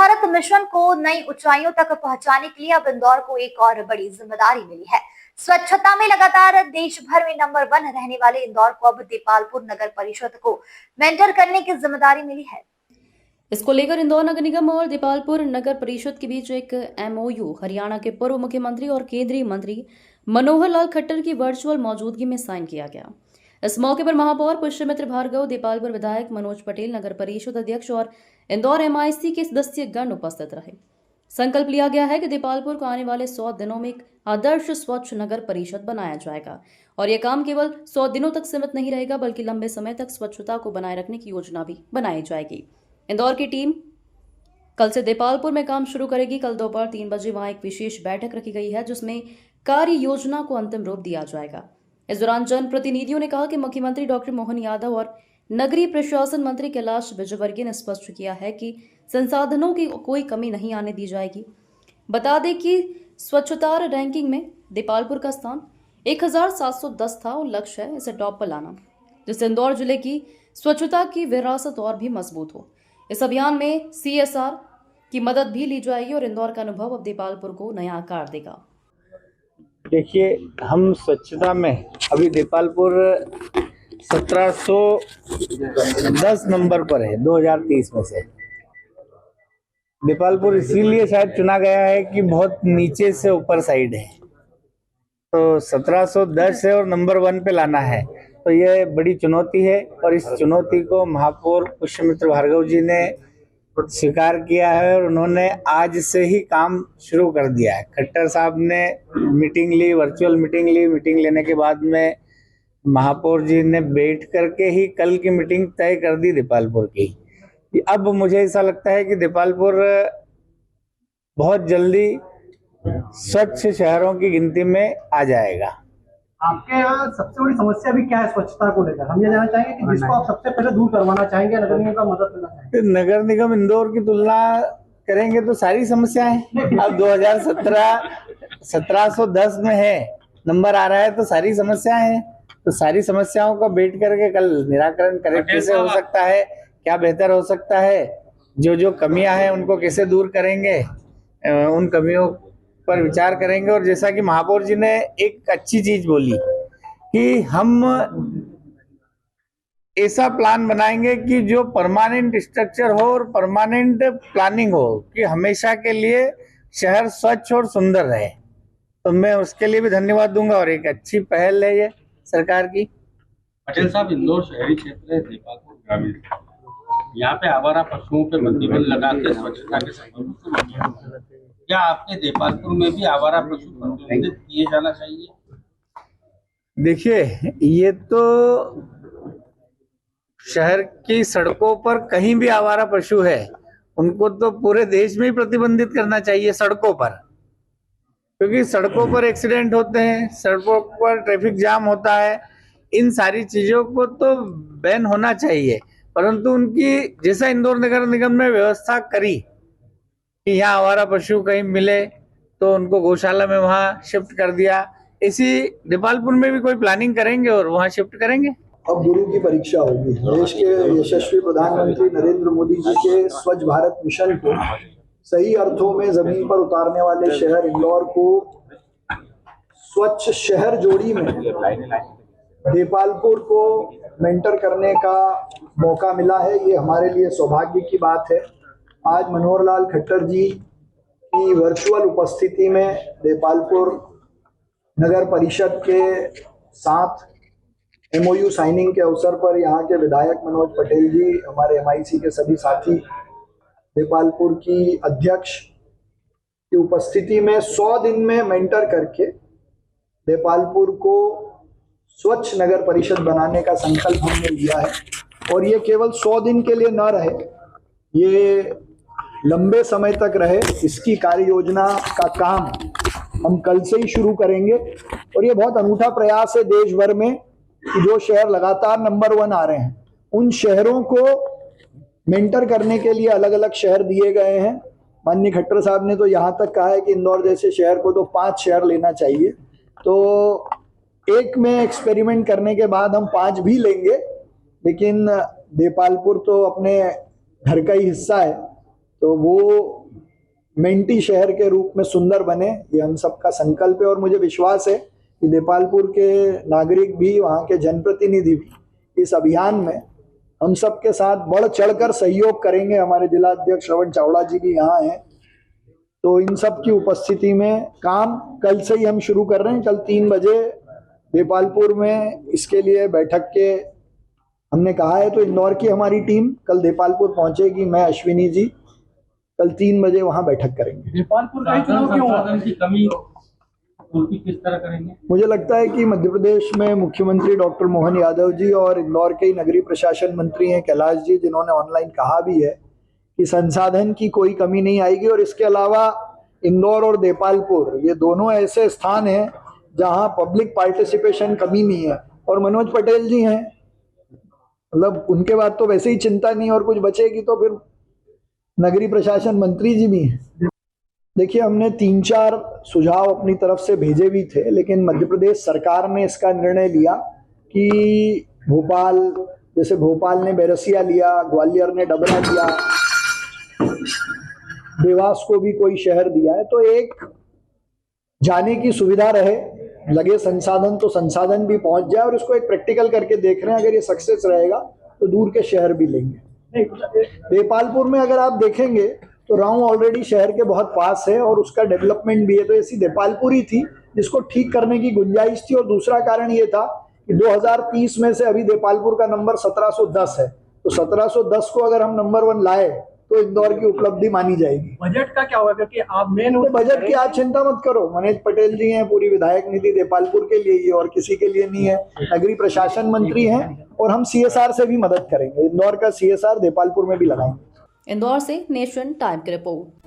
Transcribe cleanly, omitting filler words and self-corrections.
Bharat mission को नई ऊंचाइयों तक पहुंचाने के लिए अब इंदौर को एक और बड़ी जिम्मेदारी मिली है। स्वच्छता में लगातार देश भर में नंबर 1 रहने वाले इंदौर को अब देपालपुर नगर परिषद को मेंटर करने की जिम्मेदारी मिली है। इसको लेकर इंदौर नगर निगम और देपालपुर नगर परिषद के बीच एक एमओयू हरियाणा के पूर्व मुख्यमंत्री और केंद्रीय मंत्री मनोहर लाल खट्टर की वर्चुअल मौजूदगी में साइन किया गया। इस मौके पर महापौर पुष्यमित्र भार्गव, देपालपुर विधायक मनोज पटेल, नगर परिषद अध्यक्ष और इंदौर एमआईसी के सदस्यगण उपस्थित रहे। संकल्प लिया गया है कि देपालपुर को आने वाले 100 दिनों में एक आदर्श स्वच्छ नगर परिषद बनाया जाएगा और यह काम केवल 100 दिनों तक सीमित नहीं रहेगा, बल्कि लंबे समय तक स्वच्छता को बनाए रखने की योजना भी बनाई जाएगी। इंदौर की टीम कल से देपालपुर में काम शुरू करेगी। कल दोपहर 3 बजे वहां एक विशेष बैठक रखी गई है, जिसमें कार्य योजना को अंतिम रूप दिया जाएगा। इस दौरान जनप्रतिनिधियों ने कहा कि मुख्यमंत्री डॉक्टर मोहन यादव और नगरीय प्रशासन मंत्री कैलाश विजयवर्गीय ने स्पष्ट किया है कि संसाधनों की कोई कमी नहीं आने दी जाएगी। बता दें कि स्वच्छता रैंकिंग में देपालपुर का स्थान 1710 था और लक्ष्य है इसे टॉप पर लाना, जिससे इंदौर जिले की स्वच्छता की विरासत और भी मजबूत हो। इस अभियान में सीएसआर की मदद भी ली जाएगी और इंदौर का अनुभव अब देपालपुर को नया आकार देगा। देखिए, हम स्वच्छता में अभी देपालपुर 1710 नंबर पर है 2030 में से। देपालपुर इसीलिए शायद चुना गया है कि बहुत नीचे से ऊपर साइड है, तो 1710 है और नंबर 1 पे लाना है, तो ये बड़ी चुनौती है। और इस चुनौती को महापौर पुष्यमित्र भार्गव जी ने स्वीकार किया है और उन्होंने आज से ही काम शुरू कर दिया है। खट्टर साहब ने मीटिंग ली, वर्चुअल मीटिंग ली। मीटिंग लेने के बाद में महापौर जी ने बैठ करके ही कल की मीटिंग तय कर दी देपालपुर की। अब मुझे ऐसा लगता है कि देपालपुर बहुत जल्दी स्वच्छ शहरों की गिनती में आ जाएगा। आपके यहाँ सबसे बड़ी समस्या भी क्या है स्वच्छता को लेकर? हम ये जानना चाहेंगे कि जिसको आप सबसे पहले दूर करवाना चाहेंगे, नगर निगम का मदद करना चाहेंगे। नगर निगम इंदौर की तुलना करेंगे तो सारी समस्याएं अब 1710 में है, नंबर आ रहा है, तो सारी समस्याएं हैं। तो सारी समस्याओं को बैठ करके कल निराकरण करें, कैसे हो सकता है, क्या बेहतर हो सकता है, जो कमियां हैं उनको कैसे दूर करेंगे, उन कमियों पर विचार करेंगे। और जैसा कि महापौर जी ने एक अच्छी चीज बोली कि हम ऐसा प्लान बनाएंगे कि जो परमानेंट स्ट्रक्चर हो और परमानेंट प्लानिंग हो, कि हमेशा के लिए शहर स्वच्छ और सुंदर रहे। तो मैं उसके लिए भी धन्यवाद दूंगा और एक अच्छी पहल है ये सरकार की। पटेल साहब, इंदौर शहरी क्षेत्र है, देपालपुर ग्रामीण, यहाँ पे आवारा पशुओं पे प्रतिबंध लगा के स्वच्छता के संबंध से क्या आपके देपालपुर में भी आवारा पशु प्रतिबंधित किए जाना चाहिए? देखिए, ये तो शहर की सड़कों पर कहीं भी आवारा पशु है, उनको तो पूरे देश में ही प्रतिबंधित करना चाहिए सड़कों पर, क्योंकि सड़कों पर एक्सीडेंट होते हैं, सड़कों पर ट्रैफिक जाम होता है। इन सारी चीजों को तो बैन होना चाहिए, परंतु उनकी जैसा इंदौर नगर निगम ने व्यवस्था करी कि यहाँ आवारा पशु कहीं मिले तो उनको गौशाला में वहाँ शिफ्ट कर दिया, इसी देपालपुर में भी कोई प्लानिंग करेंगे और वहाँ शिफ्ट करेंगे। अब गुरु की परीक्षा होगी। देश के यशस्वी प्रधानमंत्री नरेंद्र मोदी जी के स्वच्छ भारत मिशन को सही अर्थों में जमीन पर उतारने वाले शहर इंदौर को स्वच्छ शहर जोड़ी में देपालपुर को मेंटर करने का मौका मिला है। ये हमारे लिए सौभाग्य की बात है। आज मनोहर लाल खट्टर जी की वर्चुअल उपस्थिति में देपालपुर नगर परिषद के साथ एमओयू साइनिंग के अवसर पर यहाँ के विधायक मनोज पटेल जी, हमारे एमआईसी के सभी साथी, देपालपुर की अध्यक्ष की उपस्थिति में 100 दिन में मेंटर करके देपालपुर को स्वच्छ नगर परिषद बनाने का संकल्प हमने लिया है। और ये केवल 100 दिन के लिए न रहे, ये लंबे समय तक रहे। इसकी कार्य योजना का काम हम कल से ही शुरू करेंगे और ये बहुत अनूठा प्रयास है देश भर में कि जो शहर लगातार नंबर 1 आ रहे हैं, उन शहरों को मेंटर करने के लिए अलग अलग शहर दिए गए हैं। माननीय खट्टर साहब ने तो यहाँ तक कहा है कि इंदौर जैसे शहर को तो 5 शहर लेना चाहिए, तो एक में एक्सपेरिमेंट करने के बाद हम 5 भी लेंगे, लेकिन देपालपुर तो अपने घर का ही हिस्सा है, तो वो मेंटी शहर के रूप में सुंदर बने, ये हम सबका संकल्प है। और मुझे विश्वास है कि देपालपुर के नागरिक भी, वहाँ के जनप्रतिनिधि भी इस अभियान में हम सबके साथ बढ़ चढ़कर सहयोग करेंगे। हमारे जिला अध्यक्ष श्रवण चावड़ा जी भी यहाँ हैं, तो इन सब की उपस्थिति में काम कल से ही हम शुरू कर रहे हैं। कल 3 बजे देपालपुर में इसके लिए बैठक के हमने कहा है, तो इंदौर की हमारी टीम कल देपालपुर पहुंचेगी। मैं, अश्विनी जी कल 3 बजे वहां बैठक करेंगे। देपालपुर का ही चुनाव क्यों हुआ? संसाधन की कमी पूर्ति किस तरह करेंगे? मुझे लगता है कि मध्य प्रदेश में मुख्यमंत्री डॉक्टर मोहन यादव जी और इंदौर के ही नगरीय प्रशासन मंत्री हैं कैलाश जी, जिन्होंने ऑनलाइन कहा भी है कि संसाधन की कोई कमी नहीं आएगी। और इसके अलावा इंदौर और देपालपुर ये दोनों ऐसे स्थान हैं जहां पब्लिक पार्टिसिपेशन कमी नहीं है। और मनोज पटेल जी हैं, मतलब उनके बाद तो वैसे ही चिंता नहीं, और कुछ बचेगी तो फिर नगरीय प्रशासन मंत्री जी भी हैं। देखिए, हमने 3-4 सुझाव अपनी तरफ से भेजे भी थे, लेकिन मध्य प्रदेश सरकार ने इसका निर्णय लिया कि भोपाल, जैसे भोपाल ने बैरसिया लिया, ग्वालियर ने डबरा लिया, देवास को भी कोई शहर दिया है, तो एक जाने की सुविधा रहे, लगे संसाधन तो संसाधन भी पहुंच जाए। और इसको एक प्रैक्टिकल करके देख रहे हैं, अगर ये सक्सेस रहेगा तो दूर के शहर भी लेंगे। देपालपुर में अगर आप देखेंगे तो राव ऑलरेडी शहर के बहुत पास है और उसका डेवलपमेंट भी है, तो ऐसी देपालपुर ही थी जिसको ठीक करने की गुंजाइश थी। और दूसरा कारण ये था कि 2030 में से अभी देपालपुर का नंबर 1710 है, तो 1710 को अगर हम नंबर 1 लाए तो इंदौर की उपलब्धि मानी जाएगी। बजट का क्या होगा, क्योंकि आप मेन तो बजट की आप चिंता मत करो, मनीष पटेल जी हैं, पूरी विधायक निधि देपालपुर के लिए ही और किसी के लिए नहीं है। नगरीय प्रशासन मंत्री हैं और हम CSR से भी मदद करेंगे, इंदौर का CSR देपालपुर में भी लगाएंगे। इंदौर से नेशन टाइम की रिपोर्ट।